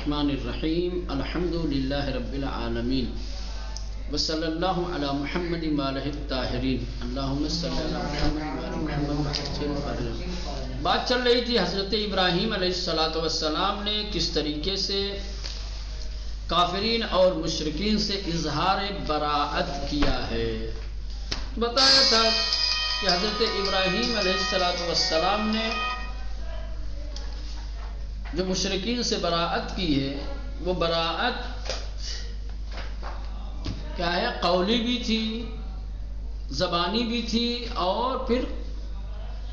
الرحمن الرحیم الحمدللہ رب العالمین وصلی اللہ علی محمد وآلہ الطاہرین اللہم صلی علی محمد وآلہ محمد۔ بات چل رہی تھی حضرت ابراہیم علیہ السلام نے کس طریقے سے کافرین اور مشرکین سے اظہار براءت کیا ہے۔ بتایا تھا کہ حضرت ابراہیم علیہ السلام نے جو مشرکین سے براءت کی ہے وہ براءت کیا ہے، قولی بھی تھی، زبانی بھی تھی، اور پھر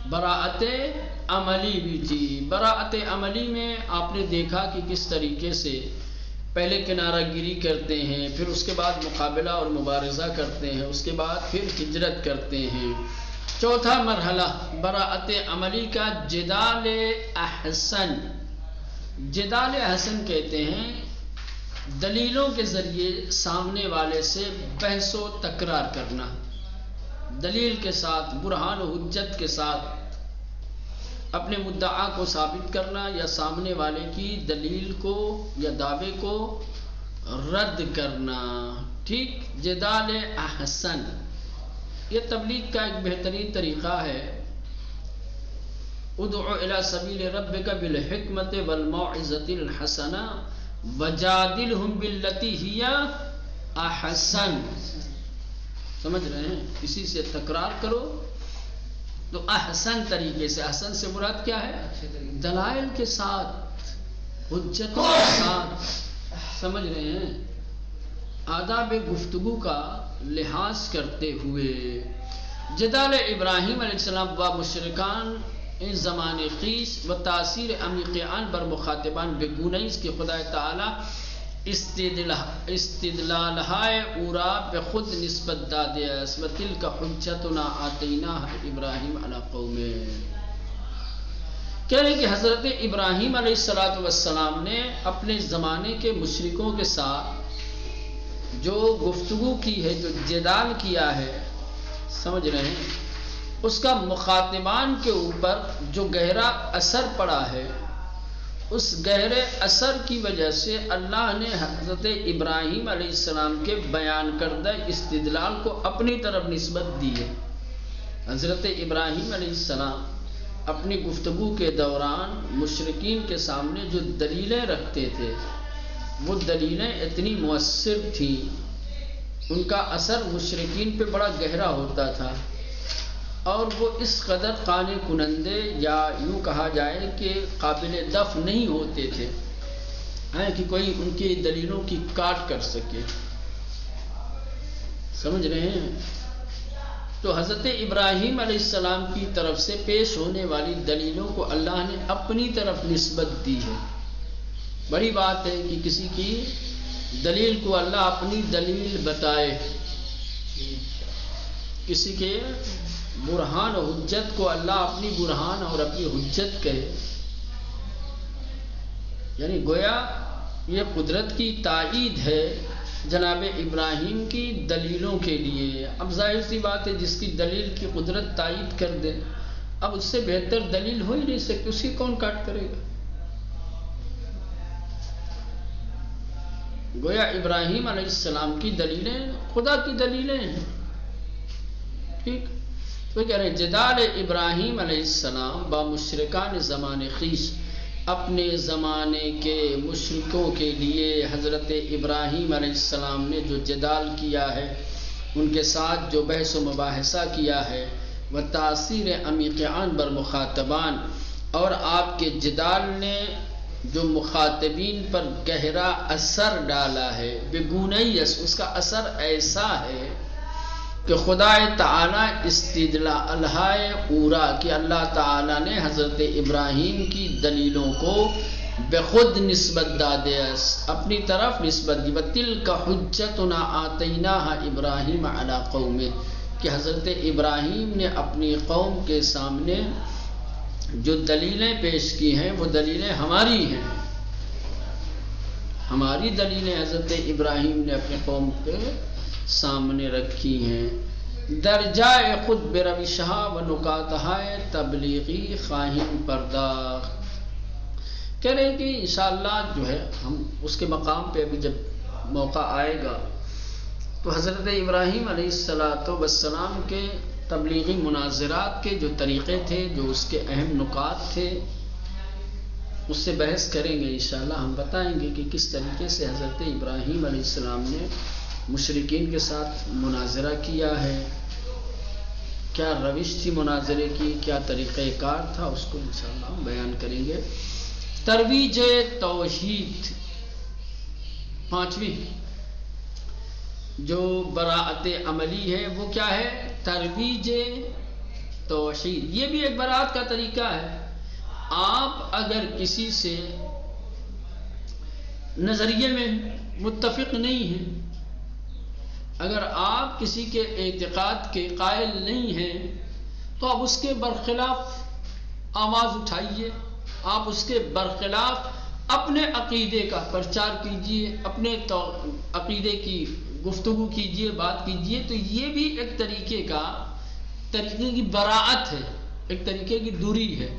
براءت عملی بھی تھی۔ براءت عملی میں آپ نے دیکھا کہ کس طریقے سے پہلے کنارہ گیری کرتے ہیں، پھر اس کے بعد مقابلہ اور مبارزہ کرتے ہیں، اس کے بعد پھر ہجرت کرتے ہیں۔ چوتھا مرحلہ براءت عملی کا جدال احسن۔ جدال احسن کہتے ہیں دلیلوں کے ذریعے سامنے والے سے بحث و تکرار کرنا، دلیل کے ساتھ، برہان و حجت کے ساتھ اپنے مدعا کو ثابت کرنا یا سامنے والے کی دلیل کو یا دعوے کو رد کرنا۔ ٹھیک، جدال احسن یہ تبلیغ کا ایک بہترین طریقہ ہے۔ ادعو الی سبیل ربک بالحکمت والموعظۃ الحسنہ وجادلہم باللتی ہی احسن۔ سمجھ رہے ہیں؟ کسی سے تکرار کرو تو احسن طریقے سے، احسن سے مراد کیا ہے؟ دلائل کے ساتھ، حجت کے ساتھ۔ سمجھ رہے ہیں؟ آداب گفتگو کا لحاظ کرتے ہوئے۔ جدال ابراہیم علیہ السلام و مشرکان زمان خیش و تاثیر عمیقان بر مخاطبان بگونیز کی خدا تعالی استدلالہائے اورا بخود نسبت دادے اس و تلک حجتنا آتیناہ ابراہیم علی قومے۔ کہہ رہے کہ حضرت ابراہیم علیہ السلام نے اپنے زمانے کے مشرکوں کے ساتھ جو گفتگو کی ہے، جو جدال کیا ہے، سمجھ رہے ہیں، اس کا مخاطبان کے اوپر جو گہرا اثر پڑا ہے، اس گہرے اثر کی وجہ سے اللہ نے حضرت ابراہیم علیہ السلام کے بیان کردہ استدلال کو اپنی طرف نسبت دی ہے۔ حضرت ابراہیم علیہ السلام اپنی گفتگو کے دوران مشرکین کے سامنے جو دلیلیں رکھتے تھے، وہ دلیلیں اتنی مؤثر تھیں، ان کا اثر مشرکین پہ بڑا گہرا ہوتا تھا، اور وہ اس قدر قانع کنندے یا یوں کہا جائے کہ قابل دفع نہیں ہوتے تھے کہ کوئی ان کی دلیلوں کی کاٹ کر سکے۔ سمجھ رہے ہیں؟ تو حضرت ابراہیم علیہ السلام کی طرف سے پیش ہونے والی دلیلوں کو اللہ نے اپنی طرف نسبت دی ہے۔ بڑی بات ہے کہ کسی کی دلیل کو اللہ اپنی دلیل بتائے، کسی کے برہان و حجت کو اللہ اپنی برہان اور اپنی حجت کہے، یعنی گویا یہ قدرت کی تائید ہے جناب ابراہیم کی دلیلوں کے لیے۔ اب ظاہر سی بات ہے جس کی دلیل کی قدرت تائید کر دے، اب اس سے بہتر دلیل ہو ہی نہیں سکتی، اس کی کون کاٹ کرے گا؟ گویا ابراہیم علیہ السلام کی دلیلیں خدا کی دلیلیں ہیں۔ ٹھیک، تو کہہ رہے ہیں جدال ابراہیم علیہ السلام با مشرکان زمان خیش، اپنے زمانے کے مشرکوں کے لیے حضرت ابراہیم علیہ السلام نے جو جدال کیا ہے، ان کے ساتھ جو بحث و مباحثہ کیا ہے، وہ تاثیر عمیقان بر مخاطبان، اور آپ کے جدال نے جو مخاطبین پر گہرا اثر ڈالا ہے، بگونیس، اس کا اثر ایسا ہے کہ خدا تعالی استدلالہائے اورا کہ اللہ تعالی نے حضرت ابراہیم کی دلیلوں کو بخود نسبت دادے، اپنی طرف نسبت دی۔ وَتِلْكَ حُجَّتُنَا آتَيْنَاهَا إِبْرَاهِيمَ عَلَى قَوْمِهِ، کہ حضرت ابراہیم نے اپنی قوم کے سامنے جو دلیلیں پیش کی ہیں وہ دلیلیں ہماری ہیں، ہماری دلیلیں حضرت ابراہیم نے اپنے قوم کے سامنے رکھی ہیں۔ درجائے خود بروشہا و نکاتہائے تبلیغی خواہم پرداخت، کہہ رہے ہیں کہ انشاءاللہ جو ہے ہم اس کے مقام پہ ابھی جب موقع آئے گا تو حضرت ابراہیم علیہ السلام کے تبلیغی مناظرات کے جو طریقے تھے، جو اس کے اہم نکات تھے، اس سے بحث کریں گے انشاءاللہ. ہم بتائیں گے کہ کس طریقے سے حضرت ابراہیم علیہ السلام نے مشرکین کے ساتھ مناظرہ کیا ہے، کیا روش تھی مناظرے کی، کیا طریقہ کار تھا، اس کو انشاءاللہ ہم بیان کریں گے. ترویج توحید، پانچویں جو براءت عملی ہے وہ کیا ہے؟ ترویج توحید. یہ بھی ایک براءت کا طریقہ ہے. آپ اگر کسی سے نظریے میں متفق نہیں ہیں، اگر آپ کسی کے اعتقاد کے قائل نہیں ہیں تو آپ اس کے برخلاف آواز اٹھائیے، آپ اس کے برخلاف اپنے عقیدے کا پرچار کیجیے، اپنے عقیدے کی گفتگو کیجیے، بات کیجیے. تو یہ بھی ایک طریقے کی براءت ہے، ایک طریقے کی دوری ہے.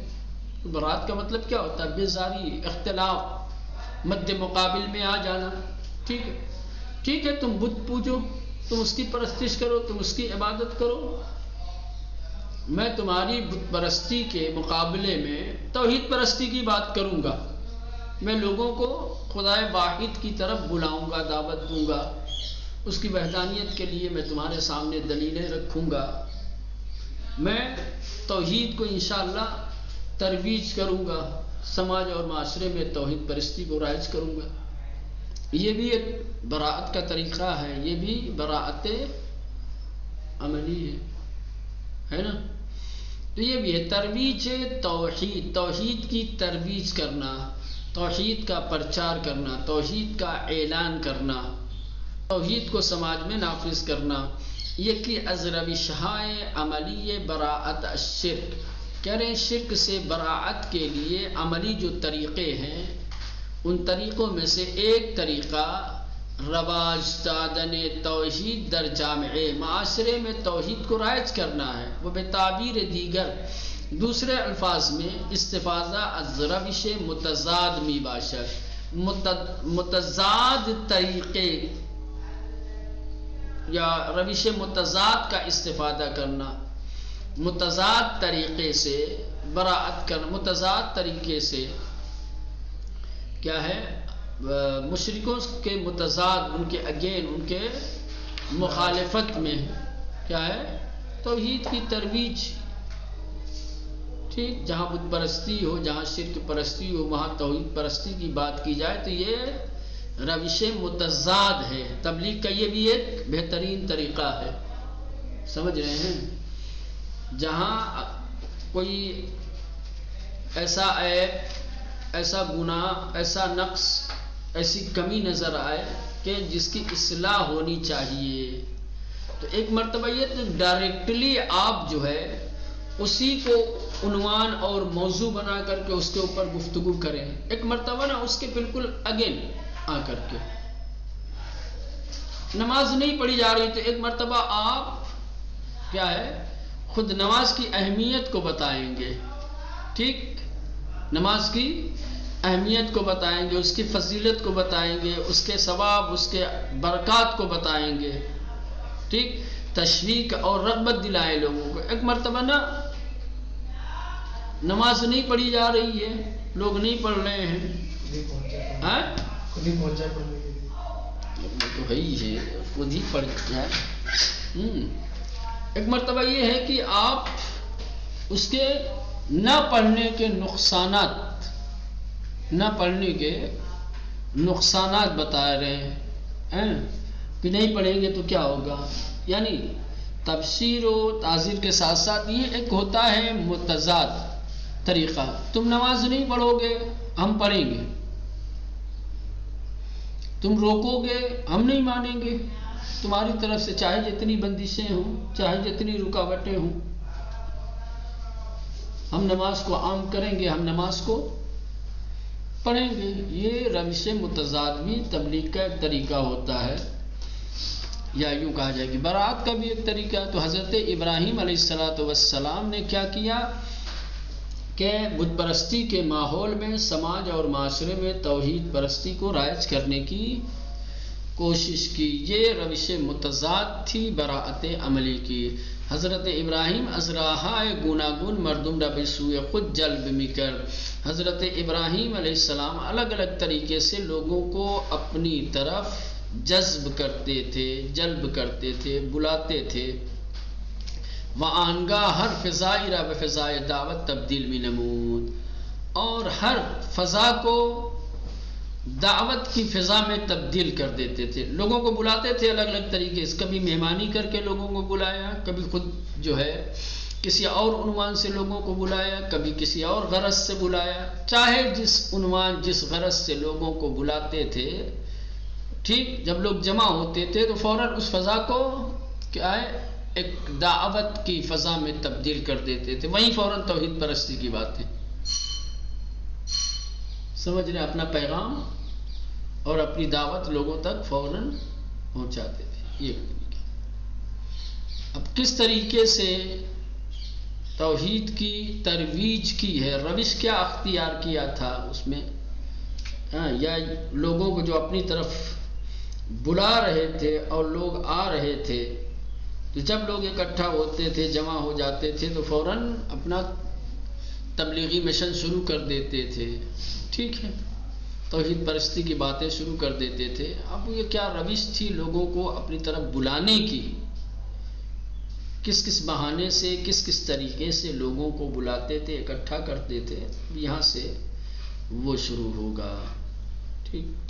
براءت کا مطلب کیا ہوتا ہے؟ بیزاری، اختلاف، مد مقابل میں آ جانا. ٹھیک ہے، ٹھیک ہے، تم بت پوجو، تم اس کی پرستش کرو، تم اس کی عبادت کرو، میں تمہاری بت پرستی کے مقابلے میں توحید پرستی کی بات کروں گا. میں لوگوں کو خدائے واحد کی طرف بلاؤں گا، دعوت دوں گا، اس کی وحدانیت کے لیے میں تمہارے سامنے دلیلیں رکھوں گا. میں توحید کو انشاءاللہ ترویج کروں گا، سماج اور معاشرے میں توحید پرستی کو رائج کروں گا. یہ بھی ایک براءت کا طریقہ ہے، یہ بھی براءت عملی ہے نا. تو یہ بھی ہے ترویج توحید، توحید کی ترویج کرنا، توحید کا پرچار کرنا، توحید کا اعلان کرنا، توحید کو سماج میں نافذ کرنا. یہ کہ از روش‌ہائے عملی براءت الشرک، کہہ رہے ہیں شرک سے براءت کے لیے عملی جو طریقے ہیں، ان طریقوں میں سے ایک طریقہ رواج دادن توحید در جامعے، معاشرے میں توحید کو رائج کرنا ہے. وہ بے تعبیر دیگر، دوسرے الفاظ میں استفاضہ از روش متضاد می باشد، متضاد طریقے یا روش متضاد کا استفادہ کرنا، متضاد طریقے سے براءت کرنا. متضاد طریقے سے کیا ہے؟ مشرکوں کے متضاد، ان کے اگین، ان کے مخالفت میں کیا ہے؟ توحید کی ترویج. ٹھیک، جہاں بت پرستی ہو، جہاں شرک پرستی ہو، وہاں توحید پرستی کی بات کی جائے تو یہ روش متضاد ہے. تبلیغ کا یہ بھی ایک بہترین طریقہ ہے. سمجھ رہے ہیں؟ جہاں کوئی ایسا عیب، ایسا گناہ، ایسا نقص، ایسی کمی نظر آئے کہ جس کی اصلاح ہونی چاہیے، تو ایک مرتبہ یہ تو ڈائریکٹلی آپ جو ہے اسی کو عنوان اور موضوع بنا کر کے اس کے اوپر گفتگو کریں. ایک مرتبہ نا اس کے بالکل اگین آ کر کے نماز نہیں پڑھی جا رہی تو ایک مرتبہ آپ کیا ہے خود نماز کی اہمیت کو بتائیں گے. ٹھیک، نماز کی اہمیت کو بتائیں گے، اس کی فضیلت کو بتائیں گے، اس کے ثواب، اس کے برکات کو بتائیں گے. ٹھیک، تشویق اور رغبت دلائے لوگوں کو. ایک مرتبہ نا نماز نہیں پڑھی جا رہی ہے، لوگ نہیں پڑھ رہے ہیں، تو ہے ہی ہے، خود ہی پڑھ جائے. ایک مرتبہ یہ ہے کہ آپ اس کے نہ پڑھنے کے نقصانات، نہ پڑھنے کے نقصانات بتا رہے ہیں کہ نہیں پڑھیں گے تو کیا ہوگا. یعنی تبشیر و تعزیر کے ساتھ ساتھ یہ ایک ہوتا ہے متضاد طریقہ. تم نماز نہیں پڑھو گے، ہم پڑھیں گے. تم روکو گے، ہم نہیں مانیں گے. تمہاری طرف سے چاہے جتنی بندشیں ہوں، چاہے جتنی رکاوٹیں ہوں، ہم نماز کو عام کریں گے، ہم نماز کو پڑھیں گے. یہ روش متضادمی تبلیغ کا ایک طریقہ ہوتا ہے، یا یوں کہا جائے کہ براءت کا بھی ایک طریقہ. تو حضرت ابراہیم علیہ السلام نے کیا کیا؟ کہ بت پرستی کے ماحول میں سماج اور معاشرے میں توحید پرستی کو رائج کرنے کی کوشش کی. یہ روش متضاد تھی براءت عملی کی. حضرت ابراہیم از راہائے گوناگون مردم را به سوی خود جلب میکر. حضرت ابراہیم علیہ السلام الگ الگ طریقے سے لوگوں کو اپنی طرف جذب کرتے تھے، جلب کرتے تھے، بلاتے تھے. وآنگاہ ہر فضائی را بفضائے دعوت تبدیل می نمود، اور ہر فضا کو دعوت کی فضا میں تبدیل کر دیتے تھے. لوگوں کو بلاتے تھے الگ الگ طریقے سے، کبھی مہمانی کر کے لوگوں کو بلایا، کبھی خود جو ہے کسی اور عنوان سے لوگوں کو بلایا، کبھی کسی اور غرض سے بلایا. چاہے جس عنوان جس غرض سے لوگوں کو بلاتے تھے، ٹھیک، جب لوگ جمع ہوتے تھے تو فوراً اس فضا کو کیا ہے ایک دعوت کی فضا میں تبدیل کر دیتے تھے. وہیں فوراً توحید پرستی کی بات ہے. سمجھ رہے، اپنا پیغام اور اپنی دعوت لوگوں تک فوراً پہنچاتے تھے. یہ اب کس طریقے سے توحید کی ترویج کی ہے، روش کیا اختیار کیا تھا اس میں، یا لوگوں کو جو اپنی طرف بلا رہے تھے اور لوگ آ رہے تھے، تو جب لوگ اکٹھا ہوتے تھے، جمع ہو جاتے تھے، تو فوراً اپنا تبلیغی مشن شروع کر دیتے تھے. ٹھیک ہے، توحید پرستی کی باتیں شروع کر دیتے تھے. اب یہ کیا روش تھی لوگوں کو اپنی طرف بلانے کی، کس کس بہانے سے، کس کس طریقے سے لوگوں کو بلاتے تھے، اکٹھا کرتے تھے. یہاں سے وہ شروع ہوگا. ٹھیک.